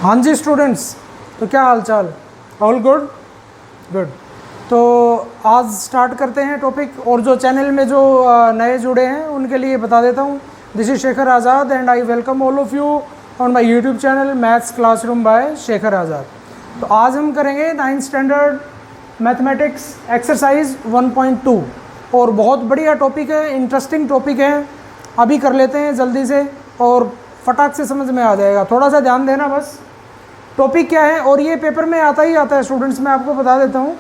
हाँ जी स्टूडेंट्स, तो क्या हाल चाल? All good good. तो आज स्टार्ट करते हैं टॉपिक। और जो चैनल में जो नए जुड़े हैं उनके लिए बता देता हूँ, this is Shekhar Azad and I welcome all of you on my YouTube channel maths classroom by Shekhar Azad. तो आज हम करेंगे 9th स्टैंडर्ड मैथमेटिक्स एक्सरसाइज 1.2 और बहुत बढ़िया टॉपिक है, इंटरेस्टिंग टॉपिक है। अभी कर लेते हैं जल्दी से और फटाक से समझ में आ जाएगा। थोड़ा सा ध्यान देना बस। टॉपिक क्या है, और ये पेपर में आता ही आता है स्टूडेंट्स, मैं आपको बता देता हूँ।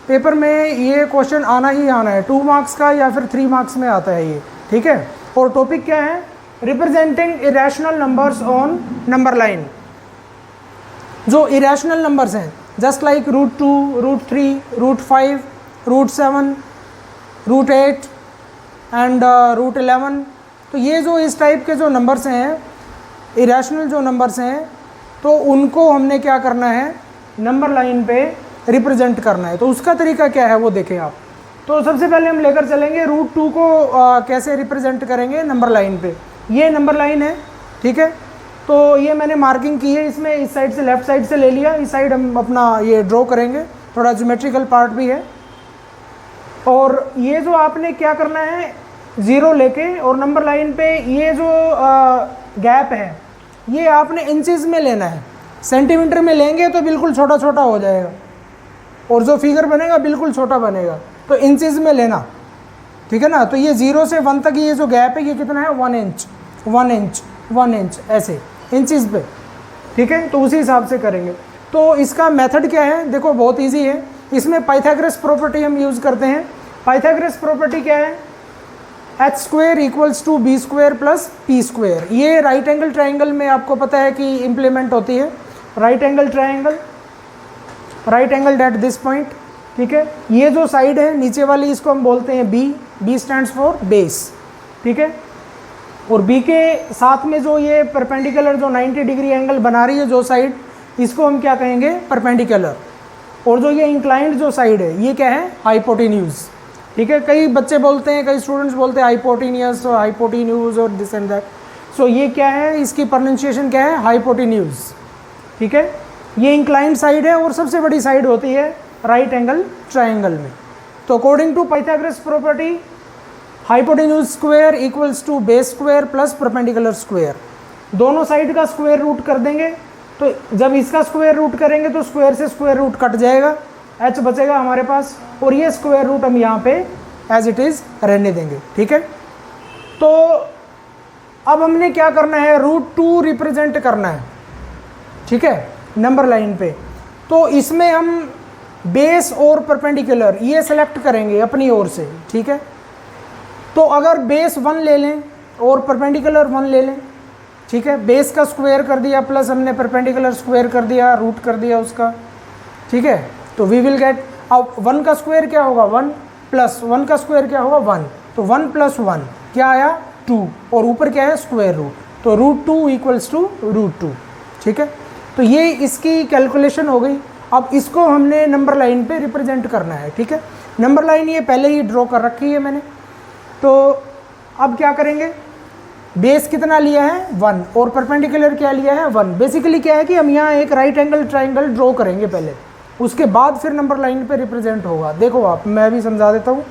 पेपर में ये क्वेश्चन आना ही आना है, 2 मार्क्स का या फिर 3 मार्क्स में आता है ये, ठीक है। और टॉपिक क्या है? Representing irrational numbers on number line. जो इरेशनल नंबर्स हैं जस्ट लाइक √2, √3, √5, √7, √8 एंड √11। तो ये जो इस टाइप के जो नंबर्स हैं, इरेशनल जो नंबर्स हैं, तो उनको हमने क्या करना है, नंबर लाइन पे रिप्रेजेंट करना है। तो उसका तरीका क्या है वो देखें आप। तो सबसे पहले हम लेकर चलेंगे √2 को कैसे रिप्रेजेंट करेंगे नंबर लाइन पे। ये नंबर लाइन है, ठीक है। तो ये मैंने मार्किंग की है इसमें, इस साइड से लेफ्ट साइड से ले लिया, इस साइड हम अपना ये ड्रॉ करेंगे, थोड़ा ज्योमेट्रिकल पार्ट भी है। और ये जो आपने क्या करना है, 0 लेके और नंबर लाइन पे ये जो गैप है ये आपने इंचेस में लेना है। सेंटीमीटर में लेंगे तो बिल्कुल छोटा छोटा हो जाएगा और जो फिगर बनेगा बिल्कुल छोटा बनेगा। तो इंचेस में लेना, ठीक है ना। तो ये 0 से 1 तक ये जो गैप है ये कितना है, 1 इंच 1 इंच 1 इंच, ऐसे इंचेस पे, ठीक है। तो उसी हिसाब से करेंगे। तो इसका मेथड क्या है, देखो बहुत ईजी है। इसमें पाइथागोरस प्रॉपर्टी हम यूज़ करते हैं। पाइथागोरस प्रॉपर्टी क्या है, h² = b² + p²। ये राइट एंगल ट्राइंगल में आपको पता है कि इम्प्लीमेंट होती है। Right angle triangle, right angle at this point, ठीक है। ये जो साइड है नीचे वाली, इसको हम बोलते हैं b स्टैंड्स फॉर बेस, ठीक है। और b के साथ में जो ये परपेंडिकुलर जो 90 डिग्री एंगल बना रही है जो साइड, इसको हम क्या कहेंगे, परपेंडिकुलर। और जो ये इंक्लाइंड जो साइड है ये क्या है, हाइपोटेन्यूज, ठीक है। कई बच्चे बोलते हैं, कई स्टूडेंट्स बोलते हैं हाइपोटेनियस और हाइपोटेन्यूज और दिस एंड दैट। सो ये क्या है, इसकी प्रोनाउंसिएशन क्या है, हाइपोटेन्यूज, ठीक है। ये इंक्लाइंड साइड है और सबसे बड़ी साइड होती है राइट एंगल ट्राइंगल में। तो according to Pythagoras property, hypotenuse square = बेस² + परपेंडिकुलर स्क्वायर। दोनों साइड का स्क्वायर रूट कर देंगे। तो जब इसका स्क्वायर रूट करेंगे तो स्क्वायर से स्क्वायर रूट कट जाएगा, h बचेगा हमारे पास, और ये स्क्वायर रूट हम यहाँ पे एज इट इज़ रहने देंगे, ठीक है। तो अब हमने क्या करना है, √2 रिप्रेजेंट करना है, ठीक है, नंबर लाइन पे। तो इसमें हम बेस और परपेंडिकुलर ये सेलेक्ट करेंगे अपनी ओर से, ठीक है। तो अगर बेस 1 ले लें और परपेंडिकुलर 1 ले लें, ठीक है। बेस का स्क्वायर कर दिया प्लस हमने परपेंडिकुलर स्क्वायर कर दिया, रूट कर दिया उसका, ठीक है। तो वी विल गेट, अब 1 का स्क्वायर क्या होगा, 1 + 1 का स्क्वायर क्या होगा, 1। तो 1 + 1 क्या आया, 2, और ऊपर क्या है, स्क्वायर रूट। तो √2 = √2, ठीक है। तो ये इसकी कैलकुलेशन हो गई। अब इसको हमने नंबर लाइन पे रिप्रेजेंट करना है, ठीक है। नंबर लाइन ये पहले ही ड्रॉ कर रखी है मैंने। तो अब क्या करेंगे, बेस कितना लिया है, 1, और परपेंडिकुलर क्या लिया है, 1। बेसिकली क्या है कि हम यहाँ एक राइट एंगल ट्राइंगल ड्रॉ करेंगे पहले, उसके बाद फिर नंबर लाइन पे रिप्रेजेंट होगा। देखो आप, मैं भी समझा देता हूँ।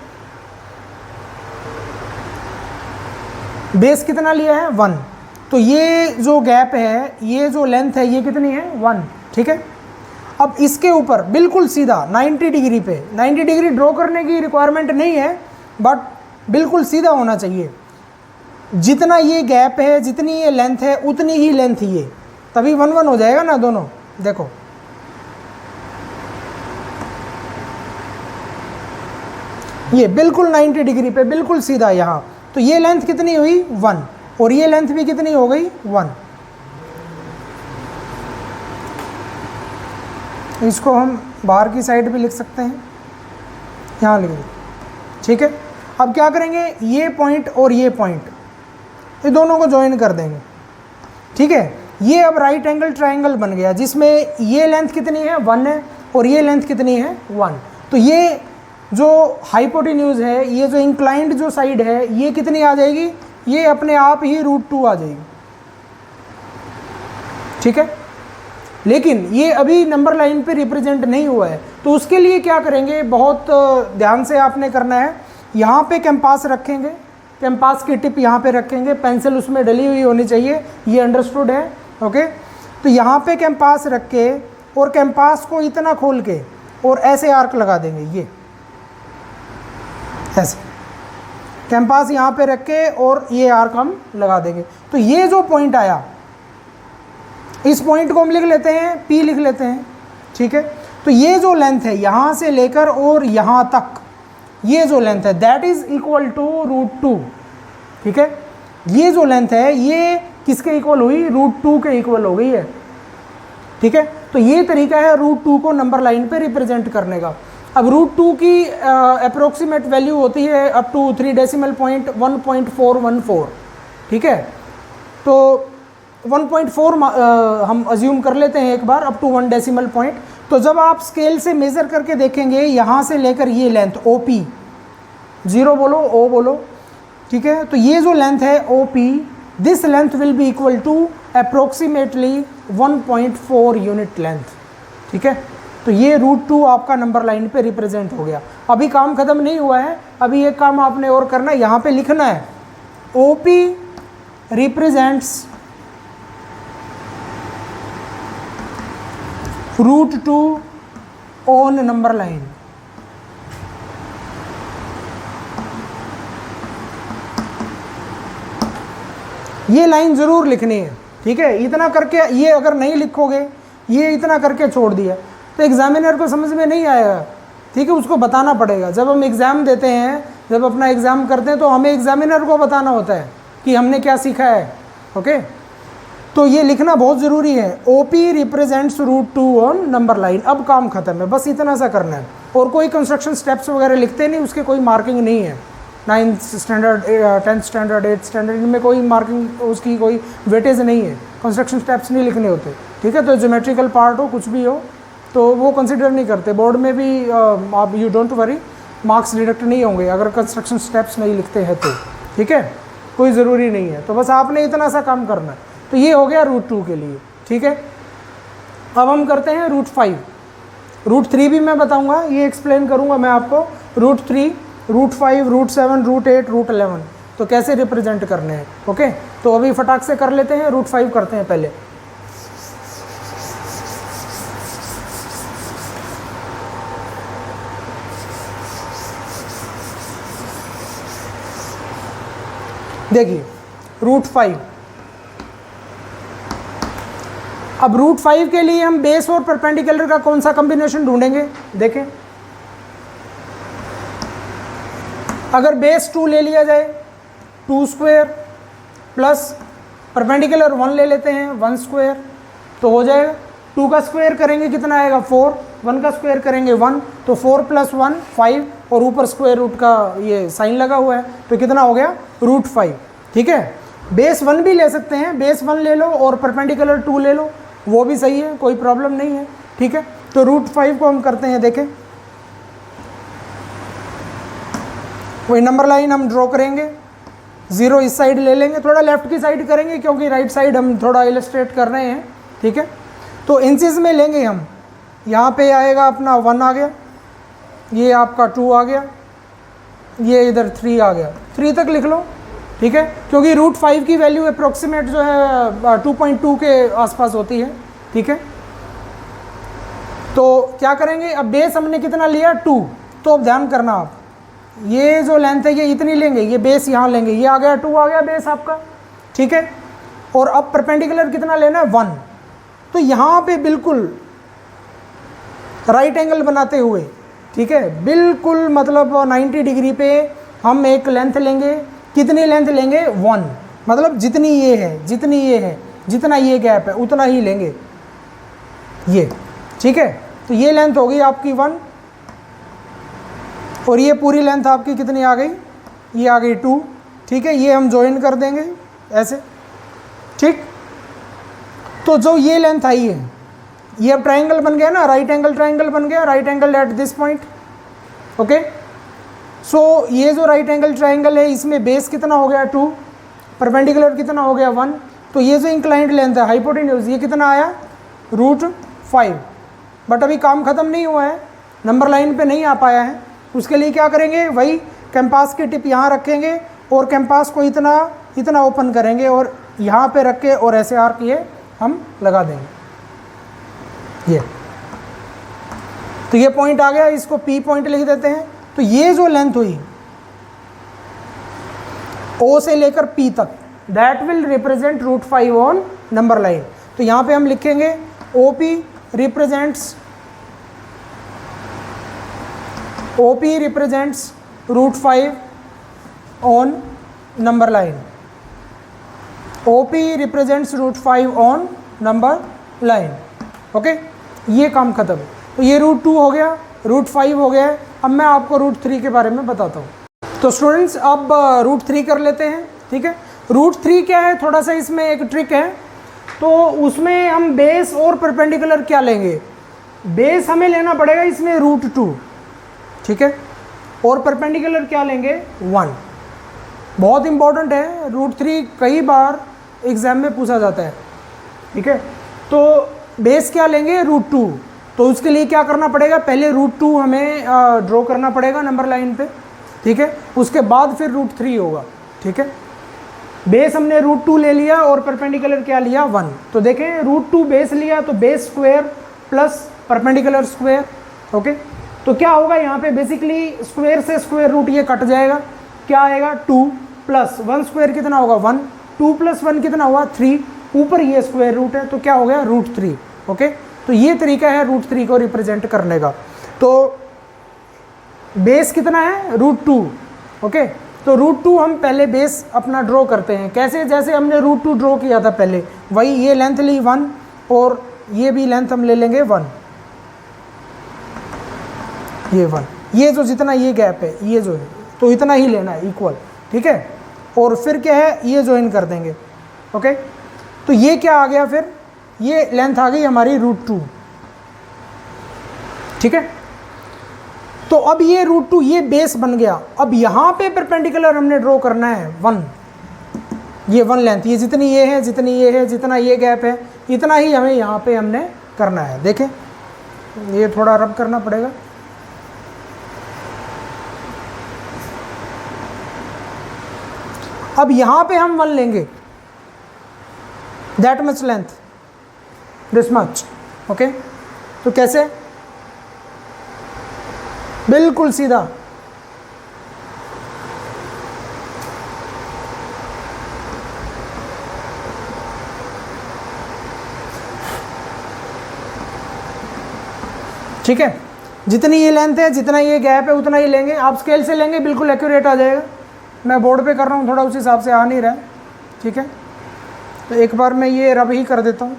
बेस कितना लिया है, 1। तो ये जो गैप है, ये जो लेंथ है, ये कितनी है, 1, ठीक है। अब इसके ऊपर बिल्कुल सीधा 90 डिग्री पे, 90 डिग्री ड्रॉ करने की रिक्वायरमेंट नहीं है, बट बिल्कुल सीधा होना चाहिए। जितना ये गैप है, जितनी ये लेंथ है, उतनी ही लेंथ ये, तभी 1 1 हो जाएगा ना दोनों। देखो ये बिल्कुल 90 डिग्री पे बिल्कुल सीधा यहाँ। तो ये लेंथ कितनी हुई, 1, और ये लेंथ भी कितनी हो गई, 1। इसको हम बाहर की साइड भी लिख सकते हैं, यहाँ लिख दें, ठीक है। अब क्या करेंगे, ये पॉइंट और ये पॉइंट, ये दोनों को ज्वाइन कर देंगे, ठीक है। ये अब राइट एंगल ट्राइंगल बन गया, जिसमें ये लेंथ कितनी है, 1 है, और ये लेंथ कितनी है, 1। तो ये जो हाइपोटेन्यूज है, ये जो इंक्लाइंड जो साइड है, ये कितनी आ जाएगी, ये अपने आप ही √2 आ जाएगी, ठीक है। लेकिन ये अभी नंबर लाइन पे रिप्रेजेंट नहीं हुआ है। तो उसके लिए क्या करेंगे, बहुत ध्यान से आपने करना है। यहाँ पे कैंपास रखेंगे, कैंपास की टिप यहाँ पे रखेंगे, पेंसिल उसमें डली हुई होनी चाहिए, ये अंडरस्टूड है। ओके, तो यहाँ पे कैंपास रख के और कैंपास को इतना खोल के और ऐसे आर्क लगा देंगे, ये ऐसे कैंपास यहाँ पे रख के और ये आर्क हम लगा देंगे। तो ये जो पॉइंट आया, इस पॉइंट को हम लिख लेते हैं, P लिख लेते हैं, ठीक है। तो ये जो लेंथ है यहाँ से लेकर और यहाँ तक, ये जो लेंथ है दैट इज इक्वल टू √2, ठीक है। ये जो लेंथ है ये किसके इक्वल हुई, √2 के इक्वल हो गई है, ठीक है। तो ये तरीका है √2 को नंबर लाइन पे रिप्रेजेंट करने का। अब √2 की अप्रोक्सीमेट वैल्यू होती है अप टू 3 डेसिमल पॉइंट 1.414, ठीक है। तो 1.4 हम अज्यूम कर लेते हैं एक बार, अप टू 1 डेसिमल पॉइंट। तो जब आप स्केल से मेज़र करके देखेंगे यहाँ से लेकर ये लेंथ OP, 0 बोलो, O बोलो, ठीक है। तो ये जो लेंथ है OP, this length will be equal to approximately 1.4 unit length, ठीक है। तो ये √2 आपका नंबर लाइन पे रिप्रेजेंट हो गया। अभी काम ख़त्म नहीं हुआ है, अभी एक काम आपने और करना है, यहाँ पे लिखना है OP represents √2 on number line. ये लाइन ज़रूर लिखनी है, ठीक है। इतना करके, ये अगर नहीं लिखोगे, ये इतना करके छोड़ दिया तो एग्जामिनर को समझ में नहीं आएगा, ठीक है। उसको बताना पड़ेगा। जब हम एग्ज़ाम देते हैं, जब अपना एग्ज़ाम करते हैं, तो हमें एग्जामिनर को बताना होता है कि हमने क्या सीखा है, ओके। तो ये लिखना बहुत ज़रूरी है, OP represents √2 on number line. अब काम ख़त्म है, बस इतना सा करना है। और कोई कंस्ट्रक्शन स्टेप्स वगैरह लिखते नहीं, उसके कोई मार्किंग नहीं है। 9th standard, 10th standard, 8th standard, इनमें कोई मार्किंग, उसकी कोई वेटेज नहीं है, कंस्ट्रक्शन स्टेप्स नहीं लिखने होते, ठीक है। तो ज्योमेट्रिकल पार्ट हो, कुछ भी हो, तो वो कंसिडर नहीं करते। बोर्ड में भी आप you don't worry, marks deduct नहीं होंगे अगर कंस्ट्रक्शन स्टेप्स नहीं लिखते हैं तो, ठीक है। कोई ज़रूरी नहीं है, तो बस आपने इतना सा काम करना है। तो ये हो गया √2 के लिए, ठीक है। अब हम करते हैं √5। √3 भी मैं बताऊंगा, ये एक्सप्लेन करूंगा मैं आपको। √3, √5, √7, √8, √11 तो कैसे रिप्रेजेंट करने हैं, ओके। तो अभी फटाक से कर लेते हैं, √5 करते हैं पहले। देखिए √5, अब √5 के लिए हम बेस और परपेंडिकुलर का कौन सा कॉम्बिनेशन ढूंढेंगे, देखें। अगर बेस 2 ले लिया जाए, 2 स्क्वायर प्लस परपेंडिकुलर 1 ले लेते हैं, 1 स्क्वायर, तो हो जाएगा। 2 का स्क्वायर करेंगे कितना आएगा, 4, 1 का स्क्वायर करेंगे 1, तो 4 + 1 5, और ऊपर स्क्वायर रूट का ये साइन लगा हुआ है, तो कितना हो गया √5, ठीक है। बेस 1 भी ले सकते हैं, बेस 1 ले लो और परपेंडिकुलर 2 ले लो, वो भी सही है, कोई प्रॉब्लम नहीं है, ठीक है। तो √5 को हम करते हैं, देखें वही नंबर लाइन हम ड्रॉ करेंगे, 0 इस साइड ले लेंगे, थोड़ा लेफ्ट की साइड करेंगे क्योंकि राइट साइड हम थोड़ा इलस्ट्रेट कर रहे हैं, ठीक है। तो इंचेस में लेंगे हम, यहाँ पे आएगा अपना 1 आ गया, ये आपका 2 आ गया, ये इधर 3 आ गया, 3 तक लिख लो, ठीक है। क्योंकि √5 की वैल्यू अप्रोक्सीमेट जो है 2.2 के आसपास होती है, ठीक है। तो क्या करेंगे, अब बेस हमने कितना लिया 2, तो अब ध्यान करना आप, ये जो लेंथ है ये इतनी लेंगे, ये बेस यहाँ लेंगे, ये आ गया 2 आ गया बेस आपका, ठीक है। और अब परपेंडिकुलर कितना लेना है 1, तो यहाँ पे बिल्कुल राइट एंगल बनाते हुए, ठीक है, बिल्कुल मतलब 90 डिग्री पे हम एक लेंथ लेंगे, कितनी लेंथ लेंगे 1, मतलब जितनी ये है, जितनी ये है, जितना ये गैप है उतना ही लेंगे ये, ठीक है। तो ये लेंथ हो गई आपकी 1, और ये पूरी लेंथ आपकी कितनी आ गई, ये आ गई 2, ठीक है। ये हम ज्वाइन कर देंगे ऐसे, ठीक। तो जो ये लेंथ आई है, ये अब ट्राइंगल बन गया ना, राइट एंगल ट्राइंगल बन गया, right angle at this point, okay. So ये जो राइट एंगल ट्राइंगल है, इसमें बेस कितना हो गया 2, परपेंडिकुलर कितना हो गया 1, तो ये जो इंक्लाइंड लेंथ है हाइपोटेन्यूज, ये कितना आया √2, 5, बट अभी काम ख़त्म नहीं हुआ है, नंबर लाइन पे नहीं आ पाया है। उसके लिए क्या करेंगे, वही कैंपास की टिप यहाँ रखेंगे और कैंपास को इतना ओपन करेंगे और यहाँ पे रख के और ऐसे आर्क ये हम लगा देंगे। ये तो ये पॉइंट आ गया, इसको P पॉइंट लिख देते हैं। तो ये जो लेंथ हुई O से लेकर P तक, that will represent √5 on number line. तो यहाँ पे हम लिखेंगे OP represents √5 on number line. OP represents √5 on number line. Okay, ये काम खत्म। तो ये √2 हो गया, √5 हो गया। अब मैं आपको √3 के बारे में बताता हूँ। तो स्टूडेंट्स अब √3 कर लेते हैं, ठीक है। √3 क्या है, थोड़ा सा इसमें एक ट्रिक है। तो उसमें हम बेस और परपेंडिकुलर क्या लेंगे, बेस हमें लेना पड़ेगा इसमें √2, ठीक है, और परपेंडिकुलर क्या लेंगे 1। बहुत इंपॉर्टेंट है, √3 कई बार एग्जाम में पूछा जाता है, ठीक है। तो बेस क्या लेंगे √2, तो उसके लिए क्या करना पड़ेगा, पहले √2 हमें ड्रॉ करना पड़ेगा नंबर लाइन पे, ठीक है। उसके बाद फिर √3 होगा, ठीक है। बेस हमने √2 ले लिया और परपेंडिकुलर क्या लिया 1। तो देखें √2 बेस लिया तो base square plus perpendicular square, okay. तो क्या होगा यहाँ पे, बेसिकली स्क्वायर से स्क्वायर रूट ये कट जाएगा, क्या आएगा 2 प्लस 1 स्क्वायर कितना होगा 1, 2 + 1 कितना हुआ 3, ऊपर ये स्क्वायर रूट है तो क्या हो गया √3, ओके। तो ये तरीका है √3 को रिप्रेजेंट करने का। तो बेस कितना है √2, ओके। तो √2 हम पहले बेस अपना ड्रॉ करते हैं, कैसे, जैसे हमने √2 ड्रॉ किया था पहले, वही ये लेंथ ली 1 और ये भी लेंथ हम ले लेंगे 1, ये 1, ये जो जितना ये गैप है ये जो है तो इतना ही लेना है इक्वल, ठीक है। और फिर क्या है, ये ज्वाइन कर देंगे, ओके। तो ये क्या आ गया, फिर ये लेंथ आ गई हमारी √2, ठीक है। तो अब ये √2 ये बेस बन गया। अब यहाँ पे परपेंडिकुलर हमने ड्रॉ करना है 1, ये 1 लेंथ, ये जितनी ये है, जितनी ये है, जितना ये गैप है, इतना ही हमें यहाँ पे हमने करना है। देखें ये थोड़ा रब करना पड़ेगा, अब यहाँ पे हम 1 लेंगे, that much length, this much, okay. तो कैसे, बिल्कुल सीधा, ठीक है। जितनी ये लेंथ है, जितना ये गैप है, उतना ही लेंगे। आप स्केल से लेंगे बिल्कुल एक्यूरेट आ जाएगा। मैं बोर्ड पे कर रहा हूँ, थोड़ा उस हिसाब से आ नहीं रहा है, ठीक है। तो एक बार मैं ये रब ही कर देता हूँ।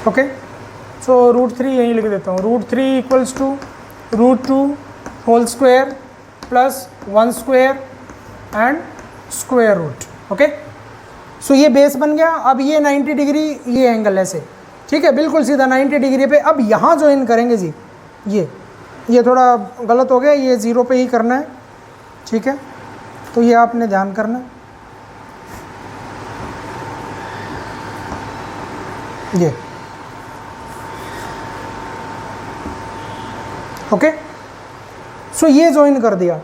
ओके, सो √3 यहीं लिख देता हूँ। √3 = √2 whole square plus 1 square and square root, okay. So ये बेस बन गया। अब ये 90 डिग्री ये एंगल ऐसे, ठीक है, बिल्कुल सीधा 90 डिग्री पे। अब यहाँ ज्वाइन करेंगे जी, ये थोड़ा गलत हो गया, ये 0 पे ही करना है, ठीक है। तो ये आपने ध्यान करना, ये ओके। सो ये ज्वाइन कर दिया।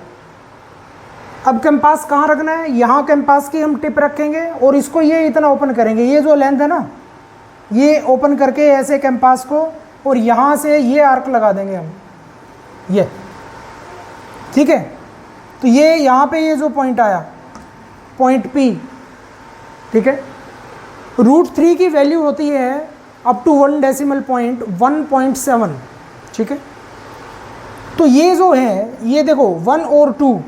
अब कैंपास कहाँ रखना है, यहाँ कैंपास की हम टिप रखेंगे और इसको ये इतना ओपन करेंगे, ये जो लेंथ है ना, ये ओपन करके ऐसे कैंपास को, और यहाँ से ये आर्क लगा देंगे हम, ये, ठीक है। तो ये यहाँ पे ये जो पॉइंट आया, पॉइंट P, ठीक है। √3 की वैल्यू होती है अप टू 1 डेसिमल पॉइंट 1.7, ठीक है। तो ये जो है, ये देखो 1 और 2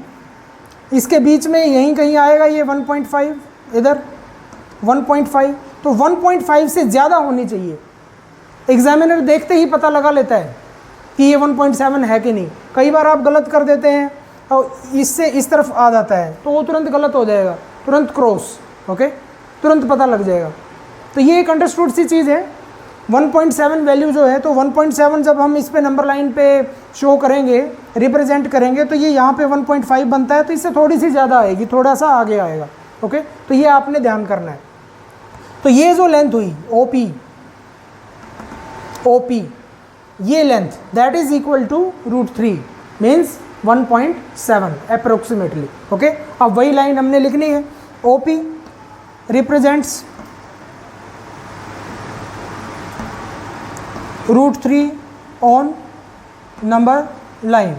इसके बीच में यहीं कहीं आएगा, ये 1.5, इधर 1.5, तो 1.5 से ज़्यादा होनी चाहिए। एग्जामिनर देखते ही पता लगा लेता है कि ये 1.7 है कि नहीं। कई बार आप गलत कर देते हैं और इससे इस तरफ आ जाता है तो वो तुरंत गलत हो जाएगा, तुरंत क्रॉस, ओके, तुरंत पता लग जाएगा। तो ये एक अंडरस्टूड सी चीज़ है। 1.7 वैल्यू जो है, तो 1.7 जब हम इस पे नंबर लाइन पे शो करेंगे, रिप्रेजेंट करेंगे, तो ये यहाँ पे 1.5 बनता है, तो इससे थोड़ी सी ज़्यादा आएगी, थोड़ा सा आगे आएगा। ओके, तो ये आपने ध्यान करना है। तो ये जो लेंथ हुई OP, ये length that is equal to √3 means 1.7 अप्रोक्सीमेटली। ओके, अब वही लाइन हमने लिखनी है। OP represents √3 on number line.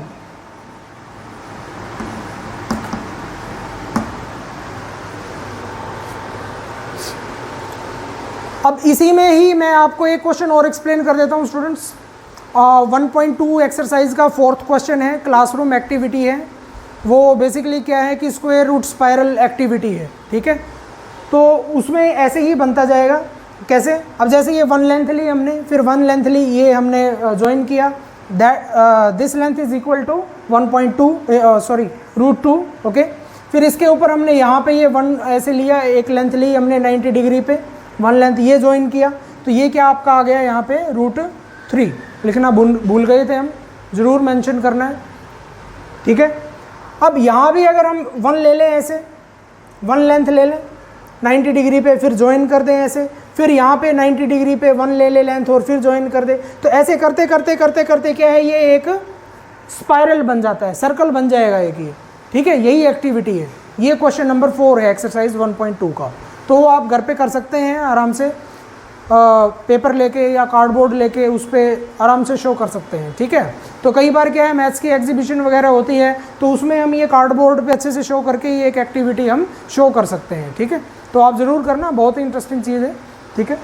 अब इसी में ही मैं आपको एक क्वेश्चन और एक्सप्लेन कर देता हूँ स्टूडेंट्स। 1.2 एक्सरसाइज का 4th क्वेश्चन है, क्लासरूम एक्टिविटी है। वो बेसिकली क्या है कि स्क्वायर रूट स्पाइरल एक्टिविटी है, ठीक है। तो उसमें ऐसे ही बनता जाएगा। कैसे? अब जैसे ये 1 लेंथ ली हमने, फिर 1 लेंथ ली, ये हमने ज्वाइन किया, that this length is equal to 1.2 okay. फिर इसके ऊपर हमने यहाँ पे ये 1 ऐसे लिया, एक लेंथ ली हमने 90 डिग्री पे, 1 लेंथ ये ज्वाइन किया, तो ये क्या आपका आ गया यहाँ पे √3। लिखना भूल गए थे हम, ज़रूर मेंशन करना है, ठीक है। अब यहाँ भी अगर हम 1 ले लें, ऐसे 1 लेंथ ले लें 90 डिग्री पे, फिर ज्वाइन कर दें ऐसे, फिर यहाँ पे 90 डिग्री पे 1 ले ले लेंथ और फिर ज्वाइन कर दे, तो ऐसे करते करते करते करते क्या है, ये एक स्पाइरल बन जाता है, सर्कल बन जाएगा एक ये, ठीक है। यही एक्टिविटी है। ये क्वेश्चन नंबर 4 है एक्सरसाइज 1.2 का। तो वो आप घर पे कर सकते हैं आराम से, पेपर लेके या कार्डबोर्ड लेके उस पर आराम से शो कर सकते हैं, ठीक है। तो कई बार क्या है, मैथ्स की एग्जीबिशन वगैरह होती है, तो उसमें हम ये कार्डबोर्ड पे अच्छे से शो करके ये एक एक्टिविटी हम शो कर सकते हैं, ठीक है। तो आप ज़रूर करना, बहुत ही इंटरेस्टिंग चीज़ है, ठीक है।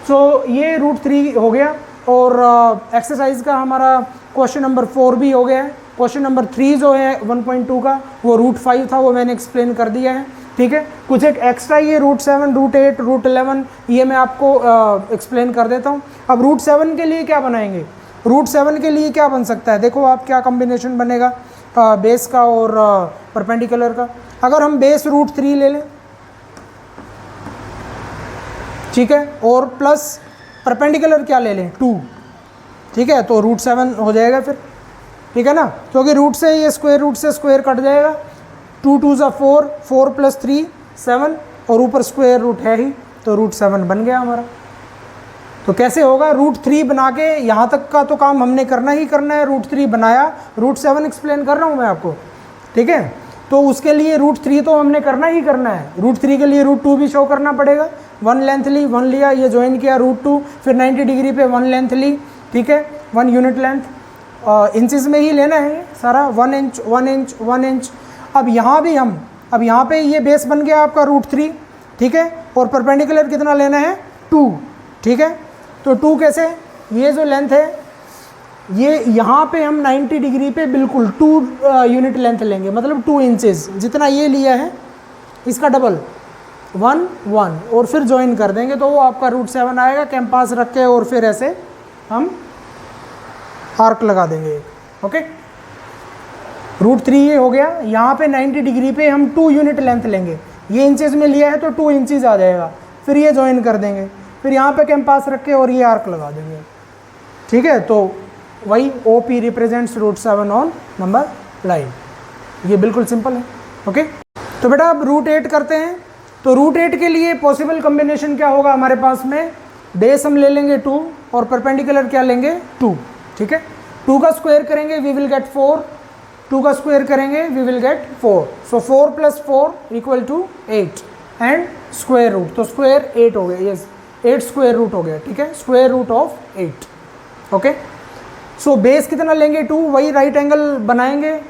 सो ये √3 हो गया, और एक्सरसाइज का हमारा क्वेश्चन नंबर 4 भी हो गया है। क्वेश्चन नंबर 3 जो है 1.2 का, वो √5 था, वो मैंने एक्सप्लेन कर दिया है, ठीक है। कुछ एक एक्स्ट्रा ये √7, √8, √11 ये मैं आपको एक्सप्लेन कर देता हूँ। अब √7 के लिए क्या बनाएंगे? √7 के लिए क्या बन सकता है, देखो आप क्या कॉम्बिनेशन बनेगा बेस का और परपेंडिकुलर का। अगर हम बेस √3 ले लें, ठीक है, और प्लस परपेंडिकुलर क्या ले लें 2, ठीक है, तो √7 हो जाएगा फिर, ठीक है ना, क्योंकि रूट से ये स्क्वायर रूट से स्क्वायर कट जाएगा। 2 2 4, 4 + 3 7, और ऊपर स्क्वायर रूट है ही, तो √7 बन गया हमारा। तो कैसे होगा, √3 बना के यहाँ तक का तो काम हमने करना ही करना है, √3 बनाया, √7 एक्सप्लेन कर रहा हूँ मैं आपको, ठीक है। तो उसके लिए √3 तो हमने करना ही करना है। √3 के लिए √2 भी शो करना पड़ेगा। 1 लेंथ ली, 1 लिया, ये ज्वाइन किया √2, फिर 90 डिग्री पे 1 लेंथ ली, ठीक है, 1 यूनिट लेंथ, इंचेस में ही लेना है सारा, 1 इंच 1 इंच 1 इंच। अब यहाँ भी हम, अब यहाँ पे ये बेस बन गया आपका √3, ठीक है, और परपेंडिकुलर कितना लेना है 2, ठीक है। तो 2 कैसे, ये जो लेंथ है, ये यहाँ पे हम 90 डिग्री पे बिल्कुल 2 यूनिट लेंथ लेंगे, मतलब 2 इंचेस, जितना ये लिया है इसका डबल 1 1, और फिर ज्वाइन कर देंगे, तो वो आपका √7 आएगा। कैंपास रख के और फिर ऐसे हम आर्क लगा देंगे, ओके। √3 ये हो गया। यहाँ पे 90 डिग्री पे हम 2 यूनिट लेंथ लेंगे, ये इंचेस में लिया है तो 2 इंचेस आ जाएगा, फिर ये ज्वाइन कर देंगे, फिर यहाँ पे कैंपास रख के और ये आर्क लगा देंगे, ठीक है। तो वही OP represents √7 on number line. ये बिल्कुल सिंपल है, ओके। तो बेटा अब √8 करते हैं। तो √8 के लिए पॉसिबल कॉम्बिनेशन क्या होगा हमारे पास में, बेस हम ले लेंगे 2 और परपेंडिकुलर क्या लेंगे 2, ठीक है। 2 का स्क्वायर करेंगे वी विल गेट 4, 2 का स्क्वायर करेंगे we will get 4, so 4 + 4 = 8 and square root, तो स्क्वायर 8 हो गया, यस 8 स्क्वायर रूट हो गया, ठीक है, square root of 8, okay. So base कितना लेंगे 2, वही राइट एंगल बनाएंगे,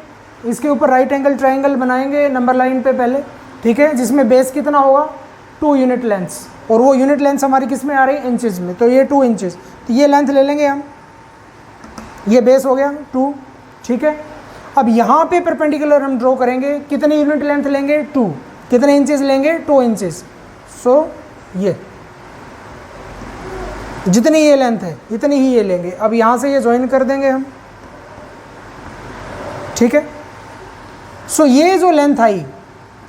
इसके ऊपर राइट एंगल ट्राइंगल बनाएंगे नंबर लाइन पे पहले, ठीक है, जिसमें बेस कितना होगा 2 यूनिट लेंथ्स, और वो यूनिट लेंथ हमारी किस में आ रही है इंचेस में, तो ये 2 इंचेस, तो ये लेंथ ले लेंगे हम, ये बेस हो गया 2, ठीक है। अब यहाँ पे परपेंडिकुलर हम ड्रॉ करेंगे, कितने यूनिट लेंथ लेंगे 2, कितने इंचेस लेंगे 2 इंचेस, सो ये जितनी ये लेंथ है इतनी ही ये लेंगे। अब यहाँ से ये ज्वाइन कर देंगे हम, ठीक है। सो ये जो लेंथ आई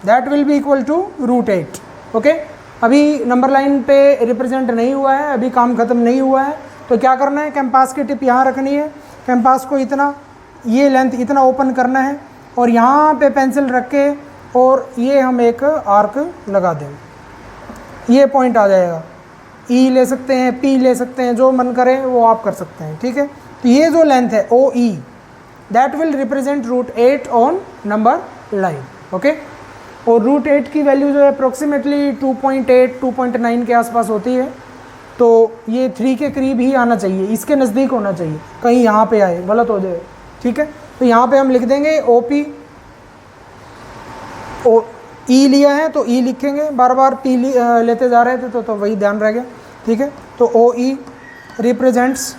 that will be equal to √8, okay. अभी नंबर लाइन पे रिप्रेजेंट नहीं हुआ है, अभी काम ख़त्म नहीं हुआ है। तो क्या करना है, कंपास की टिप यहाँ रखनी है, कंपास को इतना, ये लेंथ इतना ओपन करना है और यहाँ पे पेंसिल रख के और ये हम एक आर्क लगा दें, ये पॉइंट आ जाएगा। ई ले सकते हैं, पी ले सकते हैं, जो मन करे वो आप कर सकते हैं, ठीक है। तो ये जो लेंथ है O E, that will represent √8 on number line, okay. और √8 की वैल्यू जो है अप्रोक्सीमेटली 2.8 2.9 के आसपास होती है। तो ये 3 के करीब ही आना चाहिए, इसके नज़दीक होना चाहिए, कहीं यहाँ पे आए गलत हो जाए, ठीक है। तो यहाँ पे हम लिख देंगे ओ पी, ओ ई लिया है तो ई लिखेंगे, बार बार पी लेते जा रहे थे तो वही ध्यान रह गया, ठीक है। तो ओ ई रिप्रेजेंट्स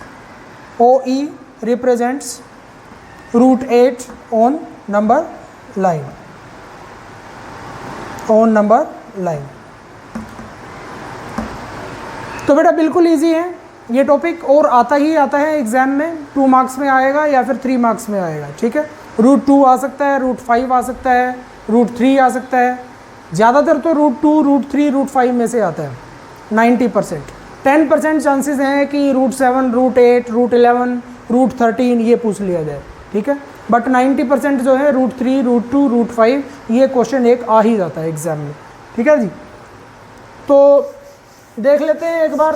√8 ऑन नंबर लाइन, तो बेटा बिल्कुल इजी है ये टॉपिक, और आता है एग्जाम में, 2 मार्क्स में आएगा या फिर 3 मार्क्स में आएगा, ठीक है। √2 आ सकता है, √5 आ सकता है, √3 आ सकता है, ज़्यादातर तो √2 √3 √5 में से आता है 90%। 10% चांसेस हैं कि √7 √8 √11 √13 ये पूछ लिया जाए, ठीक है। बट 90% जो है √3 √2 √5 ये क्वेश्चन एक आ ही जाता है एग्जाम में, ठीक है जी। तो देख लेते हैं एक बार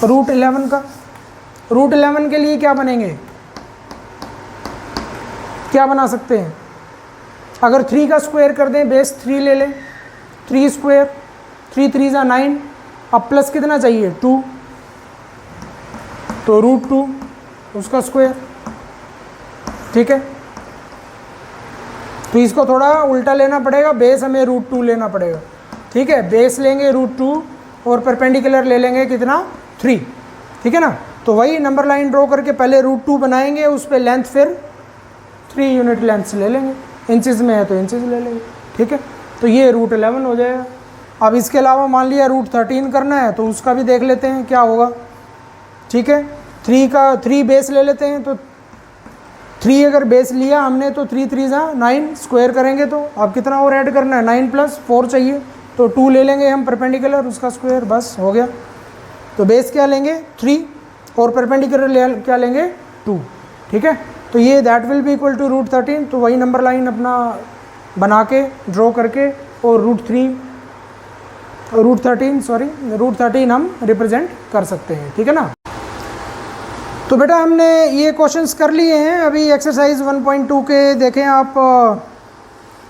√11 का। √11 के लिए क्या बनेंगे, क्या बना सकते हैं, अगर 3 का स्क्वायर कर दें, बेस 3 ले लें, 3 स्क्वायर, 3 3 = 9, अब प्लस कितना चाहिए 2, तो √2 उसका स्क्वायर, ठीक है। तो इसको थोड़ा उल्टा लेना पड़ेगा, बेस हमें √2 लेना पड़ेगा, ठीक है। बेस लेंगे √2 और परपेंडिकुलर ले लेंगे कितना 3, ठीक है ना। तो वही नंबर लाइन ड्रॉ करके पहले √2 बनाएंगे, उस पर लेंथ फिर 3 यूनिट लेंथ ले लेंगे, इंचेस में है तो इंचेस ले लेंगे, ठीक है। तो ये √11 हो जाएगा। अब इसके अलावा मान लिया √13 करना है तो उसका भी देख लेते हैं क्या होगा, ठीक है। 3 बेस ले लेते हैं, तो 3 अगर बेस लिया हमने तो 3 3 = 9 स्क्वायर करेंगे तो अब कितना और ऐड करना है, 9 + 4 चाहिए, तो 2 ले लेंगे हम परपेंडिकुलर, उसका स्क्वायर, बस हो गया। तो बेस क्या लेंगे 3 और परपेंडिकुलर क्या लेंगे 2, ठीक है। तो ये that will be equal to √13। तो वही नंबर लाइन अपना बना के ड्रॉ करके और √13 हम रिप्रेजेंट कर सकते हैं, ठीक है ना। तो बेटा हमने ये क्वेश्चंस कर लिए हैं। अभी एक्सरसाइज 1.2 के देखें आप,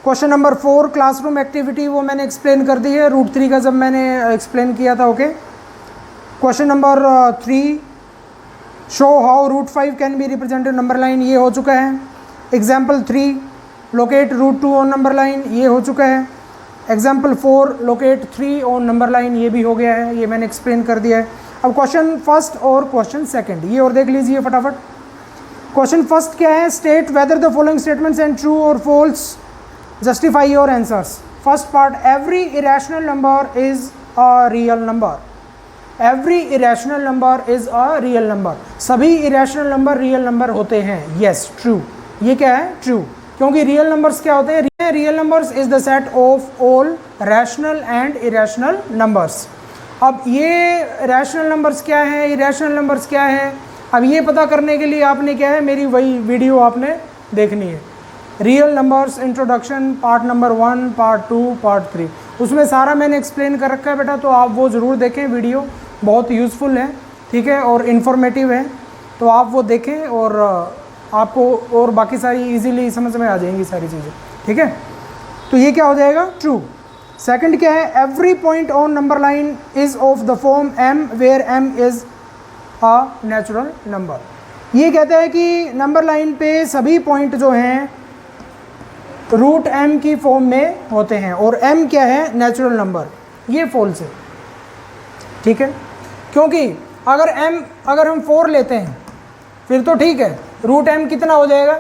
क्वेश्चन नंबर 4 क्लासरूम एक्टिविटी वो मैंने एक्सप्लेन कर दी है, √3 का जब मैंने एक्सप्लेन किया था, okay. Question number 3 show how √5 can be represented number line, ये हो चुका है। Example 3 locate √2 on number line, ये हो चुका है। Example 4 locate 3 on number line, ये भी हो गया है, ये मैंने एक्सप्लेन कर दिया है। अब क्वेश्चन फर्स्ट और क्वेश्चन सेकंड ये और देख लीजिए फटाफट। क्वेश्चन फर्स्ट क्या है, state whether the following statements and true और false, justify your answers. First part, every irrational number is a real number, every irrational number is a real number, सभी irrational number real number होते हैं, yes true. ये क्या है true, क्योंकि real numbers क्या होते हैं, real numbers is the set of all rational and irrational numbers. अब ये रैशनल नंबर्स क्या है, इरेशनल नंबर्स क्या है, अब ये पता करने के लिए आपने क्या है, मेरी वही वीडियो आपने देखनी है, real numbers introduction part number 1 part 2 part 3, उसमें सारा मैंने एक्सप्लेन कर रखा है बेटा, तो आप वो ज़रूर देखें, वीडियो बहुत यूज़फुल है, ठीक है, और इन्फॉर्मेटिव है, तो आप वो देखें और आपको और बाकी सारी इजीली समझ में आ जाएंगी सारी चीज़ें, ठीक है। तो ये क्या हो जाएगा ट्रू। सेकंड क्या है, every point on number line is of the form m where m is a natural number. ये कहता है कि नंबर लाइन पे सभी पॉइंट जो हैं √m की फॉर्म में होते हैं और m क्या है नेचुरल नंबर, ये फॉल्स है, ठीक है। क्योंकि अगर हम 4 लेते हैं फिर तो ठीक है, √m कितना हो जाएगा,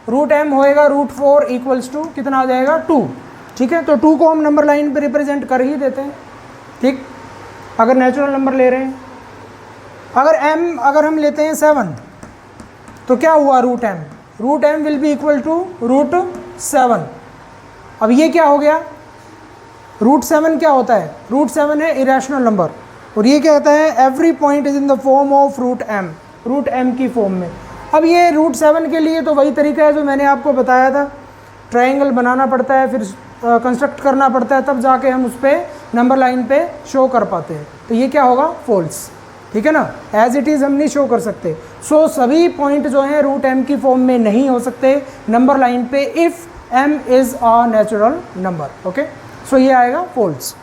√m होएगा √4 = कितना आ जाएगा 2, ठीक है। तो 2 को हम नंबर लाइन पे रिप्रेजेंट कर ही देते हैं, ठीक, अगर नेचुरल नंबर ले रहे हैं। अगर हम लेते हैं 7 तो क्या हुआ √m will be equal to √7। अब ये क्या हो गया, √7 क्या होता है? √7 है इरेशनल नंबर, और ये क्या कहता है? Every point is in the form of √m की फॉर्म में। अब ये √7 के लिए तो वही तरीका है जो मैंने आपको बताया था, ट्रायंगल बनाना पड़ता है, फिर कंस्ट्रक्ट करना पड़ता है, तब जाके हम उस पर नंबर लाइन पे शो कर पाते हैं। तो ये क्या होगा? फॉल्स, ठीक है ना, एज इट इज़ हम नहीं शो कर सकते। सो सभी पॉइंट जो हैं √m की फॉर्म में नहीं हो सकते नंबर लाइन पे if m is a natural number. Okay, so ये आएगा फॉल्स।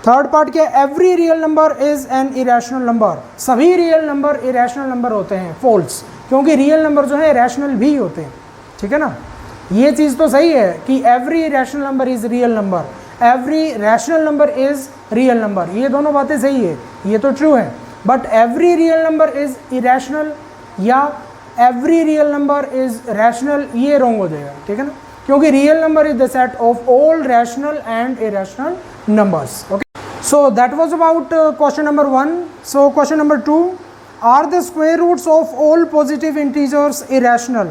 थर्ड पार्ट क्या है? Every real number is an irrational number, सभी रियल नंबर इरेशनल नंबर होते हैं। फॉल्स, क्योंकि रियल नंबर जो है रैशनल भी होते हैं, ठीक है ना। ये चीज़ तो सही है कि every rational number is real number, every rational number is real number, ये दोनों बातें सही है, ये तो ट्रू है। But every real number is irrational या every real number is rational, ये रॉन्ग हो जाएगा, ठीक है ना, क्योंकि real number is the set of all rational and irrational numbers. Okay, so that was about question number 1। So question number 2, are the square roots of all positive integers irrational?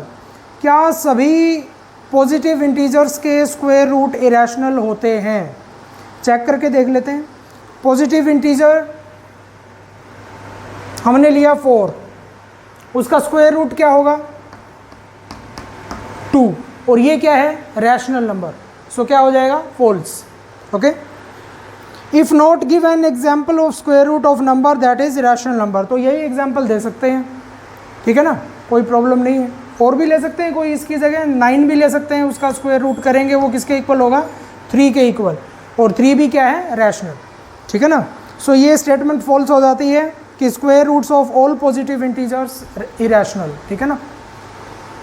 क्या सभी positive integers के square root irrational होते हैं? Check करके देख लेते हैं। Positive integer हमने लिया 4, उसका स्क्वायर रूट क्या होगा? 2, और ये क्या है? रैशनल नंबर, सो क्या हो जाएगा? False. Okay, if not give an example of square root of number that is rational number, तो यही एग्जाम्पल दे सकते हैं, ठीक है ना, कोई प्रॉब्लम नहीं है। और भी ले सकते हैं, कोई इसकी जगह 9 भी ले सकते हैं, उसका स्क्वायर रूट करेंगे वो किसके इक्वल होगा? 3 के इक्वल, और 3 भी क्या है? रैशनल, ठीक है ना। सो ये स्टेटमेंट फॉल्स हो जाती है कि square roots of all positive integers irrational, ठीक है ना।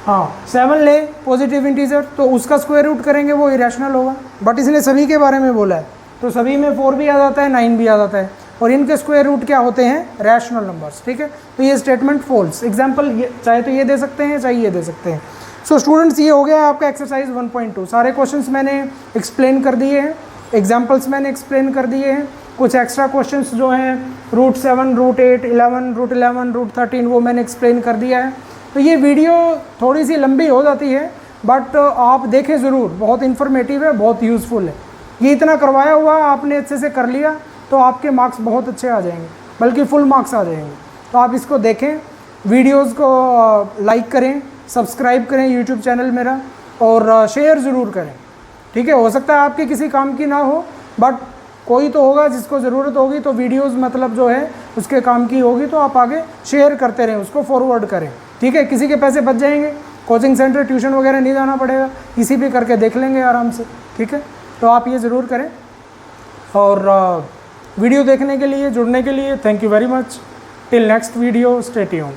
हाँ, 7 ले पॉजिटिव इंटीजर, तो उसका स्क्वायर रूट करेंगे वो इरेशनल होगा, बट इसने सभी के बारे में बोला है, तो सभी में 4 भी आ जाता है, 9 भी आ जाता है, और इनके स्क्वायर रूट क्या होते हैं? रैशनल नंबर्स, ठीक है। तो ये स्टेटमेंट फॉल्स। एग्जाम्पल चाहे तो ये दे सकते हैं, चाहे ये दे सकते हैं। सो स्टूडेंट्स, ये हो गया आपका एक्सरसाइज 1.2। सारे क्वेश्चंस मैंने एक्सप्लेन कर दिए हैं, एग्जाम्पल्स मैंने एक्सप्लेन कर दिए हैं, कुछ एक्स्ट्रा क्वेश्चंस जो हैं √7, √8, √11, √13 वो मैंने एक्सप्लेन कर दिया है। तो ये वीडियो थोड़ी सी लंबी हो जाती है, बट आप देखें ज़रूर, बहुत इन्फॉर्मेटिव है, बहुत यूज़फुल है। ये इतना करवाया हुआ आपने अच्छे से कर लिया तो आपके मार्क्स बहुत अच्छे आ जाएंगे, बल्कि फुल मार्क्स आ जाएंगे। तो आप इसको देखें, वीडियोस को लाइक करें, सब्सक्राइब करें यूट्यूब चैनल मेरा, और शेयर ज़रूर करें, ठीक है। हो सकता है आपके किसी काम की ना हो, बट कोई तो होगा जिसको ज़रूरत होगी, तो वीडियोस मतलब जो है उसके काम की होगी, तो आप आगे शेयर करते रहें, उसको फॉरवर्ड करें, ठीक है। किसी के पैसे बच जाएंगे, कोचिंग सेंटर, ट्यूशन वगैरह नहीं जाना पड़ेगा, किसी भी करके देख लेंगे आराम से, ठीक है। तो आप ये ज़रूर करें, और वीडियो देखने के लिए, जुड़ने के लिए thank you very much. Till next video, stay tuned.